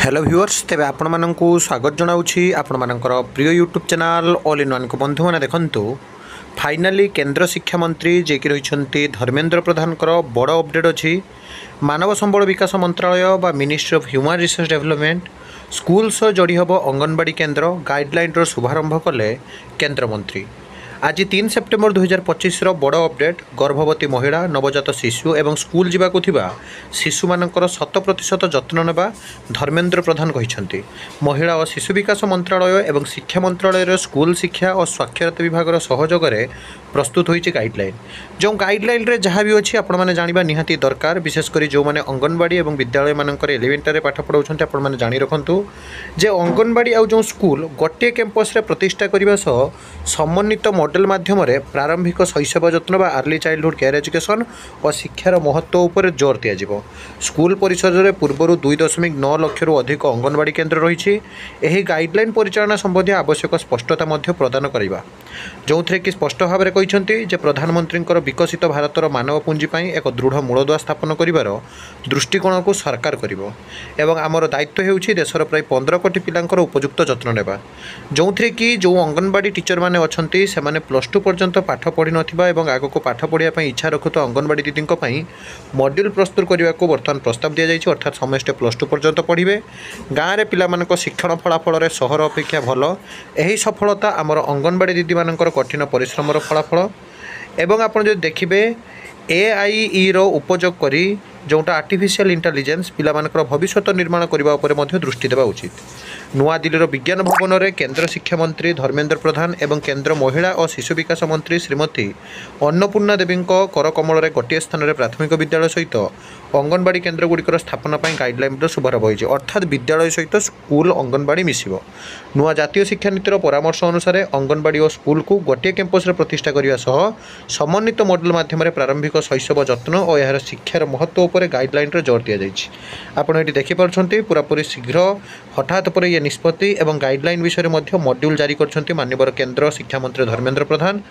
Hello viewers तेरे आपण मानकु स्वागत जनाऊँगी आपण मानकर प्रिय YouTube channel all in one को बंधु मैंने देखंतु फाइनाली केंद्र शिक्षा मंत्री जे कि रही धर्मेंद्र प्रधान बड़ अपडेट अच्छी मानव संबल विकास मंत्रालय बा ministry of human resource development school सह जोड़ी हम अंगनवाड़ी केन्द्र गाइडलाइन शुभारंभ कले केंद्र मंत्री। आज 3 सेप्टेम्बर 2025 बड़ अपडेट गर्भवती महिला नवजात शिशु एवं स्कूल जावाक शिशु मानकर 100% जत्न नेबा धर्मेंद्र प्रधान कहते। महिला और शिशु विकास मंत्रालय एवं शिक्षा मंत्रालय स्कूल शिक्षा और साक्षरता विभाग सहयोग प्रस्तुत होती गाइडलाइन जो गाइडलाइन रे जहाँ भी अच्छी आपण मैंने जाना निहाती दरकार विशेषकर जो मैंने अंगनवाड़ी और विद्यालय मानक एलिमेंटारी पाठ पढ़ाऊँ आपण मैंने जानी रखु जे अंगनवाड़ी आउ जो स्कूल गोटे कैंपस रे प्रतिष्ठा करने समन्वित मॉडल माध्यम प्रारंभिक शैशव जत्न बा अर्ली चाइल्डहुड केयर एजुकेशन और शिक्षार महत्व उपर जोर दिया। स्कूल परिसर में पूर्वर 2.9 लाख रु अधिक अंगनवाड़ी केन्द्र रही गाइडलाइन परिचालना संबंधी आवश्यक स्पष्टता प्रदान करवा जो थे कि स्पष्ट भाव में कहते प्रधानमंत्री विकसित भारतर मानव पुंजी एक दृढ़ मूलदुआ स्थापन कर दृष्टिकोण को सरकार कर आमर दायित्व होउछि देशर प्राय 15 कोटी पिलांकर उपयुक्त जत्न नेबा जो थे कि जो अंगनवाड़ी टीचर माने अछंती से माने +2 पर्यंत पाठ पढ़ी नथिबा एवं आगको पाठ पढ़िया इच्छा रखुता अंगनवाड़ी दीदी मॉड्यूल प्रस्तुत करने को बर्तमान प्रस्ताव दि जाइए अर्थात समस्ते +2 पर्यंत पढ़े गाँव में पिला शिक्षण फलाफल सहर अपेक्षा भल यही सफलता आमर अंगनवाड़ी दीदी मानकर कठिन परिश्रमर फलाफल एवं आप देखिए AI रो उपयोग करी जोटा आर्टिफिशियल इंटेलिजेंस पिला मानकर भविष्य निर्माण करने दृष्टि देवा उचित। नुआ दिल्लीर विज्ञान भवन में केंद्र शिक्षा मंत्री धर्मेंद्र प्रधान एवं केंद्र महिला और शिशु विकास मंत्री श्रीमती अन्नपूर्णा देवी करकमल में गोटे स्थान में प्राथमिक विद्यालय सहित अंगनवाड़ी केन्द्र गुड़िकर स्थापना गाइडलाइन शुभारंभ होती अर्थात विद्यालय सहित स्कूल अंगनवाड़ी मिसिब। नुआ जातीय शिक्षा नीतिर परामर्श अनुसार अंगनवाड़ी और स्कूल को गोटे कैंपस प्रतिष्ठा करने समन्वित मॉडल माध्यम प्रारंभिक शैशव जत्न और यार शिक्षार महत्व उपर गाइडलाइन जोर दि जाइए। आपड़ ये देखिपुंट पूरापूरी शीघ्र हठात पर यह निष्पत्ति एवं गाइडलाइन विषय में मॉड्यूल जारी कर माननीय केंद्र शिक्षा मंत्री धर्मेंद्र प्रधान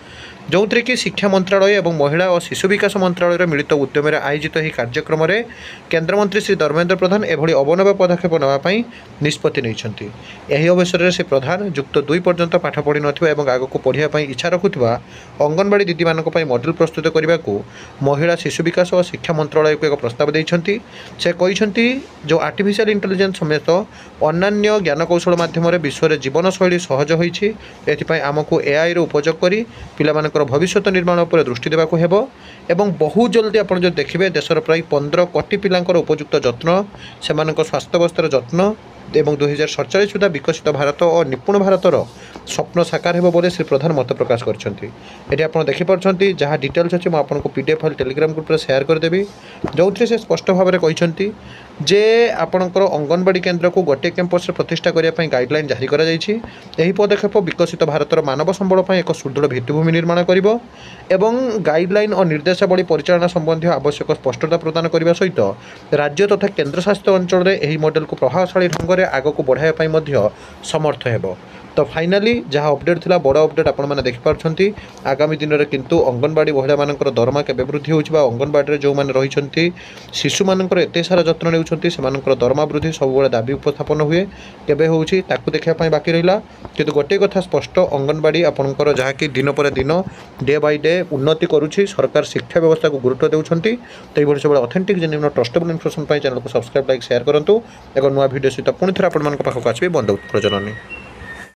जो थे कि शिक्षा मंत्रालय और महिला और शिशु विकास मंत्रालय मिलित उद्यम आयोजित यह कार्यक्रम में केन्द्रमंत्री श्री धर्मेंद्र प्रधान एभली अवनव पदक्षेप नापी निष्पत्ति नहीं। यही अवसर में श्री प्रधान युक्त 2 पर्यंत पाठ पढ़ी नथिबा आगक पढ़ाई इच्छा रखुवा अंगनवाड़ी दीदी मानक मॉड्यूल प्रस्तुत करने को महिला शिशु विकास और शिक्षा मंत्रालय को एक प्रस्ताव देते। से कहते जो आर्टिफिशियल इंटेलिजेंस समेत अन्य ज्ञानकौशल माध्यम विश्व में जीवनशैली सहज होती आमको AI रो उपयोग करी पिला भविष्य निर्माण पर दृष्टि देवाक हेबो एवं बहुत जल्दी आप जो देखिए देशर प्राय 15 कोटी पिलांकर उपयुक्त जत्न से स्वास्थ्यावस्थार जत्न एवं 2047 सुधा विकसित भारत और निपुण भारतर स्वप्न साकार हेबो बोले श्री प्रधान मत प्रकाश करछंती। एटी आपण देखि परछंती जहाँ डिटेल्स अछि म आपनको PDF फाइल टेलीग्राम ग्रुप रे शेयर कर देबी जो से स्पष्ट भाव में कहते जे आपणकर अंगनवाड़ी केन्द्र को गोटे कैंपस प्रतिष्ठा करने गाइडलाइन जारी करा जायछि। एही पदक्षेप विकसित भारतर मानव संबल एक सुदृढ़ भित्तिभूमि निर्माण करिबो एवं गाइडलाइन और निर्देशावली परिचालना संबंधी आवश्यक स्पष्टता प्रदान करने सहित राज्य तथा केन्द्रशासित अंचल में यह मॉडल को प्रभावशाली ढंग से आग को बढ़ाई समर्थ हेबो। तो फाइनाली जहाँ अपडेट थिला बड़ अपडेट आपण मैंने देखिपुंट आगामी दिन में किंतु अंगनवाड़ी महिला मानकर दरमा केबे वृद्धि होउछि बा अंगनवाड़ी जो मैंने रही शिशु मानकर एते सारा जत्न नेउछंती सेमानकर दरमा वृद्धि सब दाबी उपस्थापन हुए केबे होउछि ताकू देखिया बाकी रहिला किंतु गोटे कथा स्पष्ट अंगनवाड़ी आपणकर जहाँकि दिन पर दिन डे बाय डे उन्नति करुछि सरकार शिक्षा व्यवस्था को गुरुत्व देउछंती। तो ये सब authentic genuine trustable information channel को सब्सक्राइब लाइक शेयर करंतु। एक नुआ वीडियो सहित पुणी थे आपण पाखक आसबे बंद प्रजननी।